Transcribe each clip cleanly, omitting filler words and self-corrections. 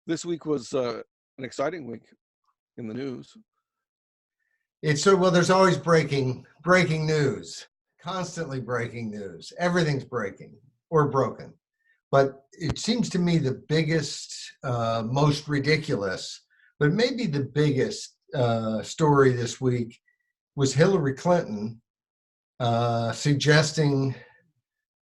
This week was an exciting week in the news. It's so well. There's always breaking news, constantly breaking news. Everything's breaking or broken. But it seems to me the biggest, most ridiculous, but maybe the biggest story this week was Hillary Clinton suggesting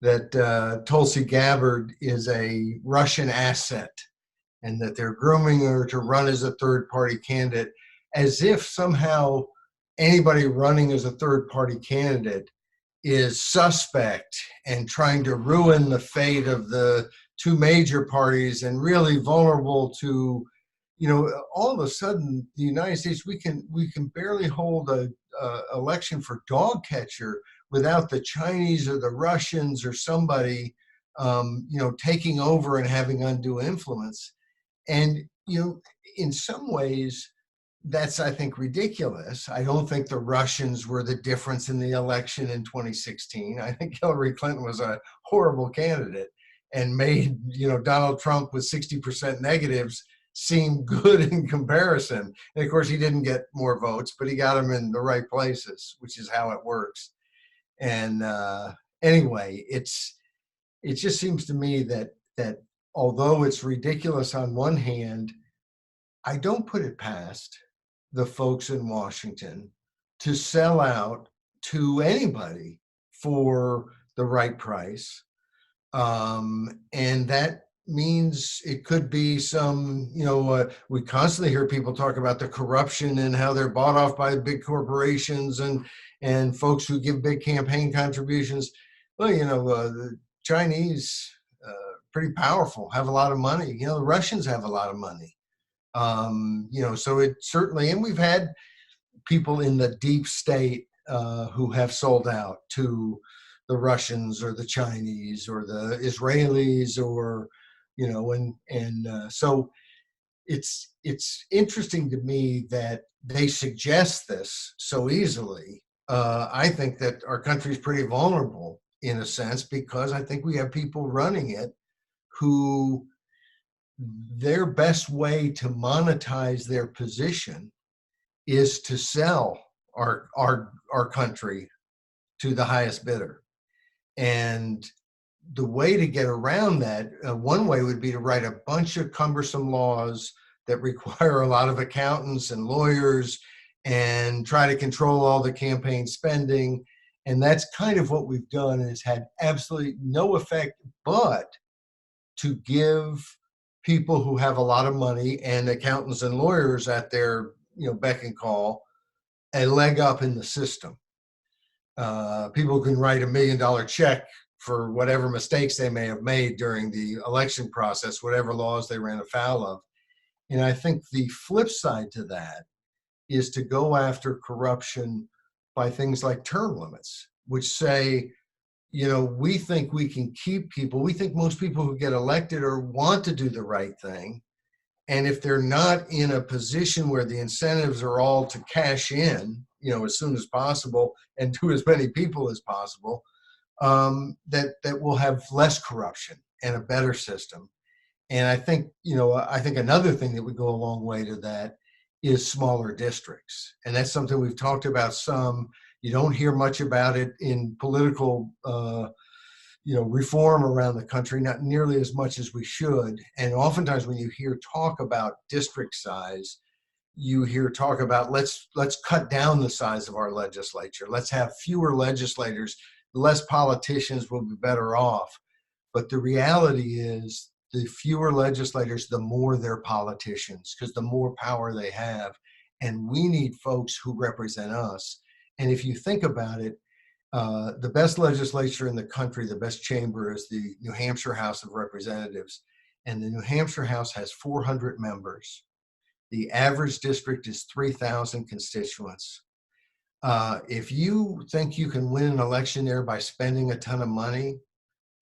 that Tulsi Gabbard is a Russian asset and that they're grooming her to run as a third party candidate, as if somehow anybody running as a third party candidate is suspect and trying to ruin the fate of the two major parties and really vulnerable to, all of a sudden the United States, we can barely hold a election for dog catcher without the Chinese or the Russians or somebody, taking over and having undue influence. And, in some ways, that's, I think, ridiculous. I don't think the Russians were the difference in the election in 2016. I think Hillary Clinton was a horrible candidate and made, Donald Trump with 60% negatives seem good in comparison. And of course, he didn't get more votes, but he got them in the right places, which is how it works. And anyway, it just seems to me that although it's ridiculous on one hand, I don't put it past the folks in Washington to sell out to anybody for the right price. And that means it could be some, we constantly hear people talk about the corruption and how they're bought off by big corporations and folks who give big campaign contributions. Well, the Chinese, pretty powerful, have a lot of money. The Russians have a lot of money. So it certainly, and we've had people in the deep state who have sold out to the Russians or the Chinese or the Israelis or, so it's interesting to me that they suggest this so easily. I think that our country is pretty vulnerable in a sense, because I think we have people running it who their best way to monetize their position is to sell our country to the highest bidder. And the way to get around that, one way would be to write a bunch of cumbersome laws that require a lot of accountants and lawyers and try to control all the campaign spending. And that's kind of what we've done, and it's had absolutely no effect but to give people who have a lot of money and accountants and lawyers at their beck and call a leg up in the system. People can write $1 million check for whatever mistakes they may have made during the election process, whatever laws they ran afoul of. And I think the flip side to that is to go after corruption by things like term limits, which say, we think we can keep people. We think most people who get elected or want to do the right thing. And if they're not in a position where the incentives are all to cash in, as soon as possible and to as many people as possible, that we'll have less corruption and a better system. And I think another thing that would go a long way to that is smaller districts. And that's something we've talked about some. You don't hear much about it in political, reform around the country, not nearly as much as we should. And oftentimes when you hear talk about district size, you hear talk about let's cut down the size of our legislature. Let's have fewer legislators, less politicians, will be better off. But the reality is the fewer legislators, the more they're politicians, because the more power they have. And we need folks who represent us. And if you think about it, the best legislature in the country, the best chamber, is the New Hampshire House of Representatives. And the New Hampshire House has 400 members. The average district is 3,000 constituents. If you think you can win an election there by spending a ton of money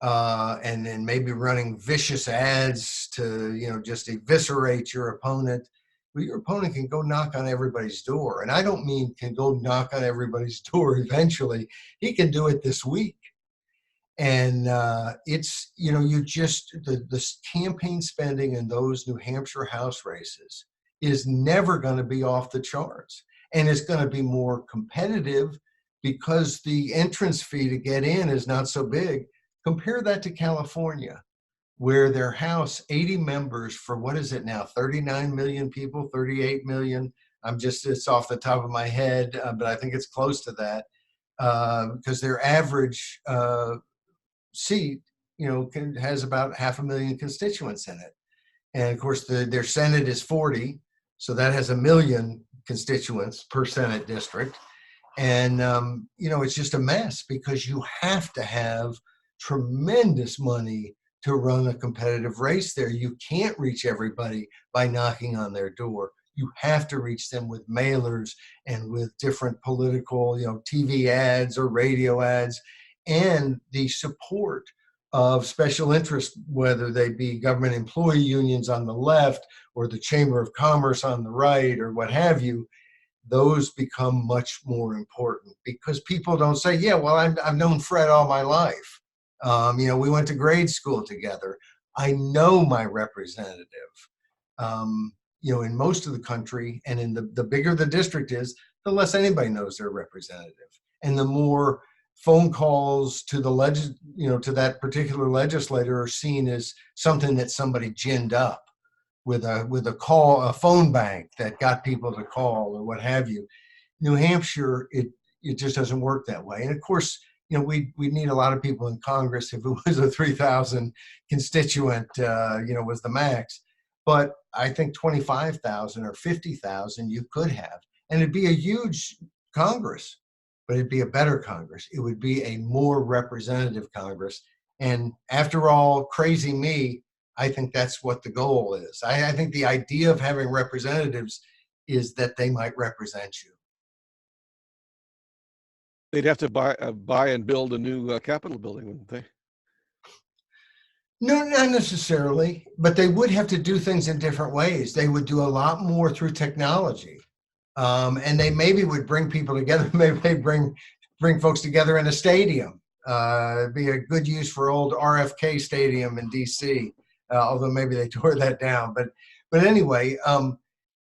and then maybe running vicious ads to, just eviscerate your opponent, well, your opponent can go knock on everybody's door. And I don't mean can go knock on everybody's door eventually. He can do it this week. And it's, you know, you just, the campaign spending in those New Hampshire House races is never going to be off the charts. And it's going to be more competitive because the entrance fee to get in is not so big. Compare that to California, where their House, 80 members for, what is it now, 39 million people, 38 million. It's off the top of my head, but I think it's close to that, because their average seat, you know, has about 500,000 constituents in it. And of course, their Senate is 40, so that has 1 million constituents per Senate district. And, you know, it's just a mess because you have to have tremendous money to run a competitive race there. You can't reach everybody by knocking on their door. You have to reach them with mailers and with different political, you know, TV ads or radio ads, and the support of special interests, whether they be government employee unions on the left or the Chamber of Commerce on the right or what have you. Those become much more important because people don't say, yeah, well, I've known Fred all my life. You know, we went to grade school together. I know my representative. You know, in most of the country, and in the bigger the district is, the less anybody knows their representative. And the more phone calls to the you know, to that particular legislator are seen as something that somebody ginned up with a phone bank that got people to call or what have you. New Hampshire, it just doesn't work that way. And of course, you know, we need a lot of people in Congress. If it was a 3,000 constituent, you know, was the max. But I think 25,000 or 50,000 you could have, and it'd be a huge Congress, but it'd be a better Congress. It would be a more representative Congress. And after all, crazy me, I think that's what the goal is. I think the idea of having representatives is that they might represent you. They'd have to buy and build a new Capitol building, wouldn't they? No, not necessarily, but they would have to do things in different ways. They would do a lot more through technology, and they maybe would bring people together. Maybe they bring folks together in a stadium. It'd be a good use for old RFK Stadium in D.C. Although maybe they tore that down. But anyway,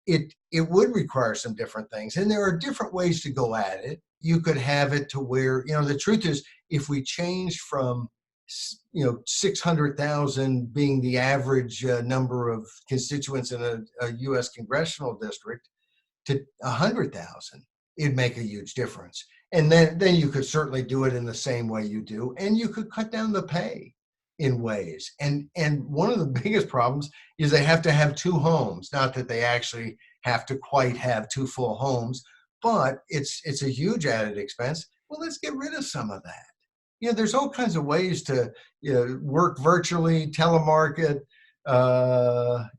it would require some different things, and there are different ways to go at it. You could have it to where, you know, the truth is, if we changed from, you know, 600,000 being the average number of constituents in a U.S. congressional district to 100,000, it'd make a huge difference. And then you could certainly do it in the same way you do, and you could cut down the pay in ways. And one of the biggest problems is they have to have 2 homes. Not that they actually have to quite have 2 full homes, but it's a huge added expense. Well, let's get rid of some of that. You know, there's all kinds of ways to, you know, work virtually, telemarket,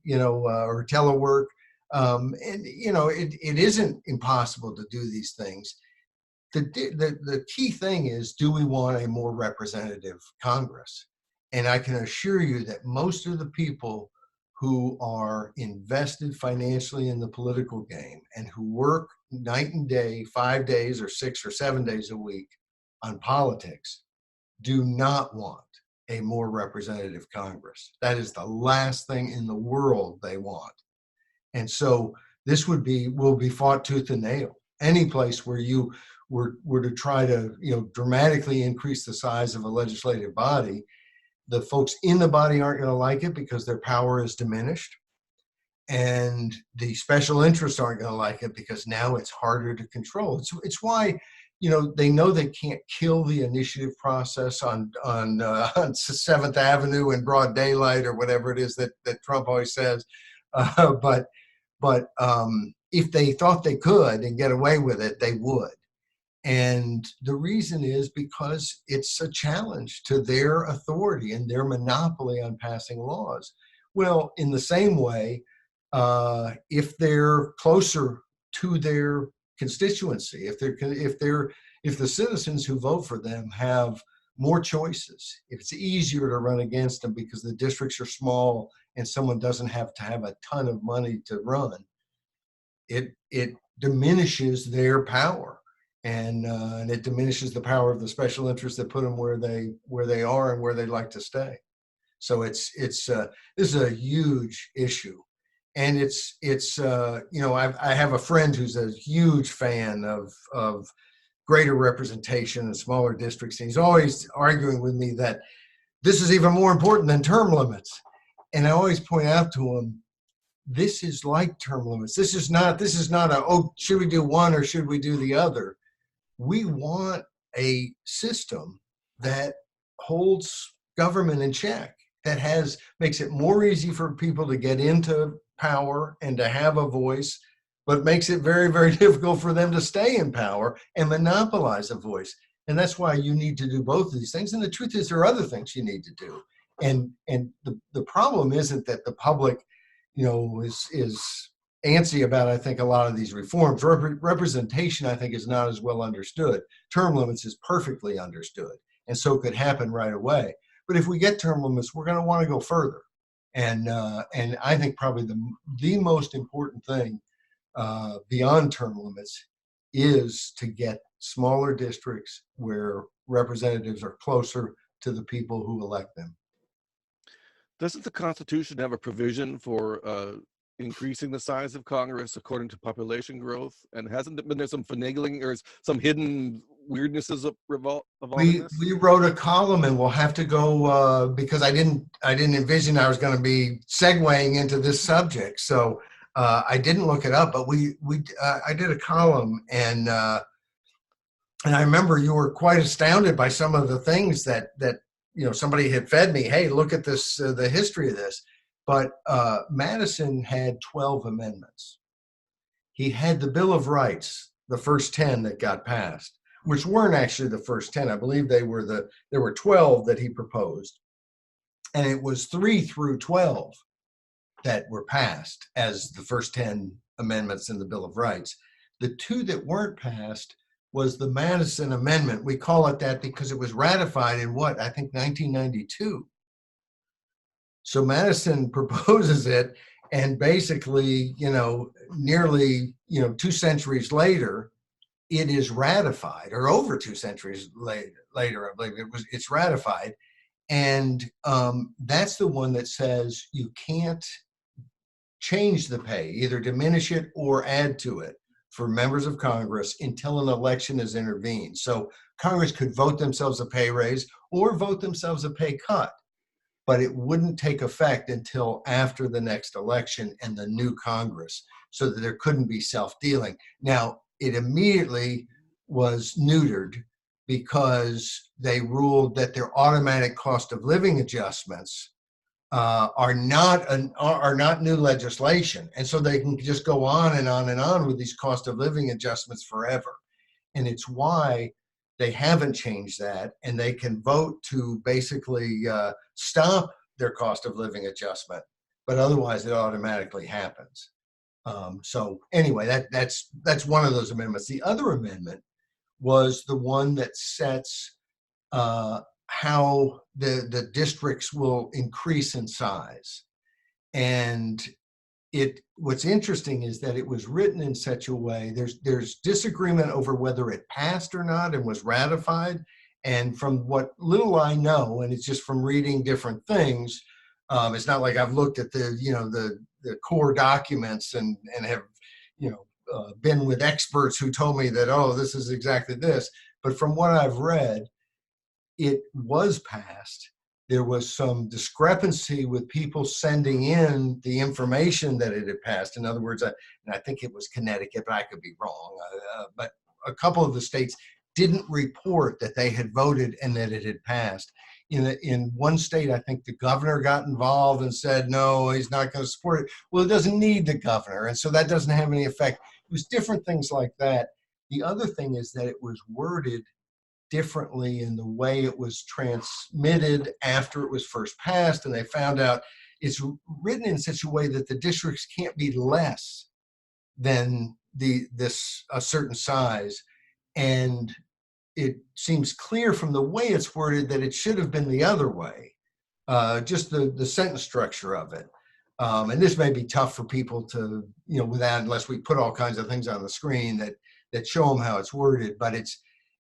you know, or telework. And, you know, it isn't impossible to do these things. The key thing is, do we want a more representative Congress? And I can assure you that most of the people who are invested financially in the political game and who work night and day, 5 days or 6 or 7 days a week on politics, do not want a more representative Congress. That is the last thing in the world they want. And so this will be fought tooth and nail. Any place where you were to try to, you know, dramatically increase the size of a legislative body, the folks in the body aren't going to like it because their power is diminished. And the special interests aren't going to like it because now it's harder to control. It's why, you know they can't kill the initiative process on 7th Avenue in broad daylight or whatever it is that Trump always says. But if they thought they could and get away with it, they would. And the reason is because it's a challenge to their authority and their monopoly on passing laws. Well, in the same way, if they're closer to their constituency, if the citizens who vote for them have more choices, if it's easier to run against them because the districts are small and someone doesn't have to have a ton of money to run, it diminishes their power. and it diminishes the power of the special interests that put them where they are and where they'd like to stay. So this is a huge issue, and it's I have a friend who's a huge fan of greater representation in smaller districts, and he's always arguing with me that this is even more important than term limits. And I always point out to him, this is like term limits. This is not should we do one or should we do the other? We want a system that holds government in check, that makes it more easy for people to get into power and to have a voice, but makes it very, very difficult for them to stay in power and monopolize a voice. And that's why you need to do both of these things. And the truth is, there are other things you need to do. And the problem isn't that the public, is antsy about, I think, a lot of these reforms. Representation, I think, is not as well understood. Term limits is perfectly understood, and so could happen right away. But if we get term limits, we're going to want to go further. And I think probably the most important thing beyond term limits is to get smaller districts where representatives are closer to the people who elect them. Doesn't the Constitution have a provision for increasing the size of Congress according to population growth? And hasn't there been some finagling or some hidden weirdnesses involving this? We wrote a column, and we'll have to go because I didn't envision I was going to be segueing into this subject, so I didn't look it up. But I did a column, and I remember you were quite astounded by some of the things that somebody had fed me. Hey, look at this, the history of this. But Madison had 12 amendments. He had the Bill of Rights, the first 10 that got passed, which weren't actually the first 10. I believe there were 12 that he proposed. And it was 3 through 12 that were passed as the first 10 amendments in the Bill of Rights. The 2 that weren't passed was the Madison Amendment. We call it that because it was ratified in I think 1992. So Madison proposes it, and basically, nearly, 2 centuries later, it is ratified, or over 2 centuries later, I believe it's ratified. And that's the one that says you can't change the pay, either diminish it or add to it for members of Congress until an election is intervened. So Congress could vote themselves a pay raise or vote themselves a pay cut, but it wouldn't take effect until after the next election and the new Congress, so that there couldn't be self-dealing. Now, it immediately was neutered because they ruled that their automatic cost of living adjustments are not new legislation, and so they can just go on and on and on with these cost of living adjustments forever. And it's why they haven't changed that, and they can vote to basically stop their cost of living adjustment, but otherwise it automatically happens. So anyway, that's one of those amendments. The other amendment was the one that sets how the districts will increase in size. And what's interesting is that it was written in such a way, there's disagreement over whether it passed or not and was ratified. And from what little I know, and it's just from reading different things, it's not like I've looked at the core documents and have been with experts who told me that, oh, this is exactly this. But from what I've read, it was passed. There was some discrepancy with people sending in the information that it had passed. In other words, and I think it was Connecticut, but I could be wrong. But a couple of the states didn't report that they had voted and that it had passed. In one state, I think the governor got involved and said, no, he's not going to support it. Well, it doesn't need the governor, and so that doesn't have any effect. It was different things like that. The other thing is that it was worded differently in the way it was transmitted after it was first passed, and they found out it's written in such a way that the districts can't be less than a certain size. And it seems clear from the way it's worded that it should have been the other way, just the sentence structure of it. And this may be tough for people to, unless we put all kinds of things on the screen that that show them how it's worded. But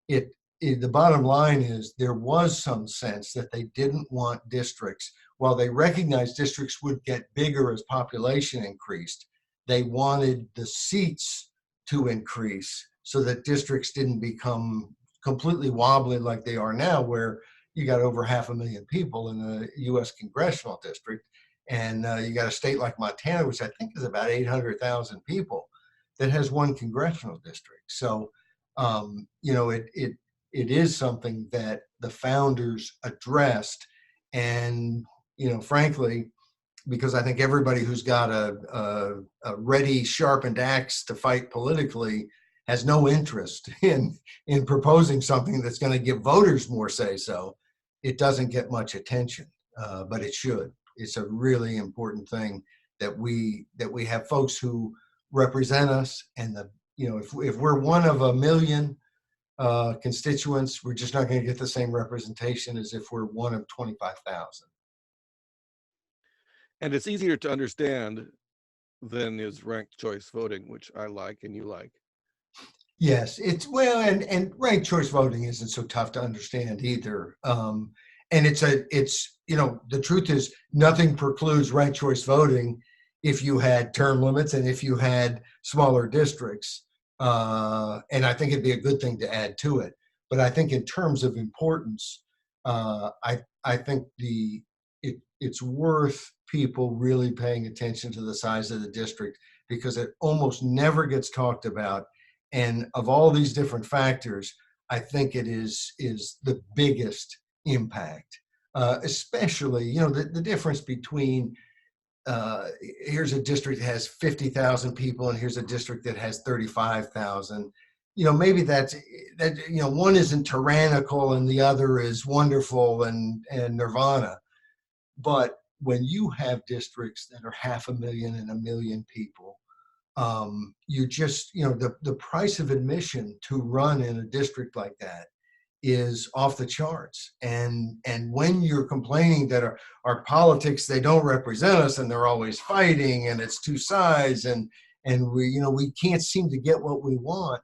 the bottom line is there was some sense that they didn't want districts, while they recognized districts would get bigger as population increased, they wanted the seats to increase so that districts didn't become completely wobbly like they are now, where you got over 500,000 people in a U.S. congressional district, and you got a state like Montana, which I think is about 800,000 people, that has one congressional district. So, it is something that the founders addressed, and frankly, because I think everybody who's got a ready, sharpened axe to fight politically has no interest in proposing something that's going to give voters more say so. It doesn't get much attention, but it should. It's a really important thing that we have folks who represent us, and if we're one of a million constituents, we're just not going to get the same representation as if we're one of 25,000. And it's easier to understand than is ranked choice voting, which I like and you like. Yes, and ranked choice voting isn't so tough to understand either. And it's the truth is nothing precludes ranked choice voting if you had term limits and if you had smaller districts. And I think it'd be a good thing to add to it. But I think in terms of importance, I think it's worth people really paying attention to the size of the district, because it almost never gets talked about. And of all these different factors, I think it is the biggest impact, especially, the difference between here's a district that has 50,000 people and here's a district that has 35,000. Maybe that one isn't tyrannical and the other is wonderful and nirvana. But when you have districts that are 500,000 and 1 million people, you just, the price of admission to run in a district like that is off the charts. And when you're complaining that our politics, they don't represent us and they're always fighting and it's two sides and we can't seem to get what we want,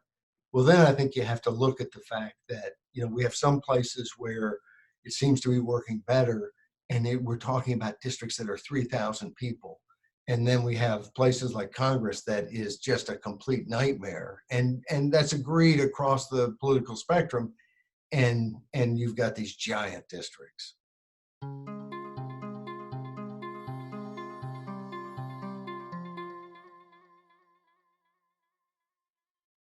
well, then I think you have to look at the fact that, we have some places where it seems to be working better, and we're talking about districts that are 3,000 people. And then we have places like Congress that is just a complete nightmare. And that's agreed across the political spectrum. And you've got these giant districts.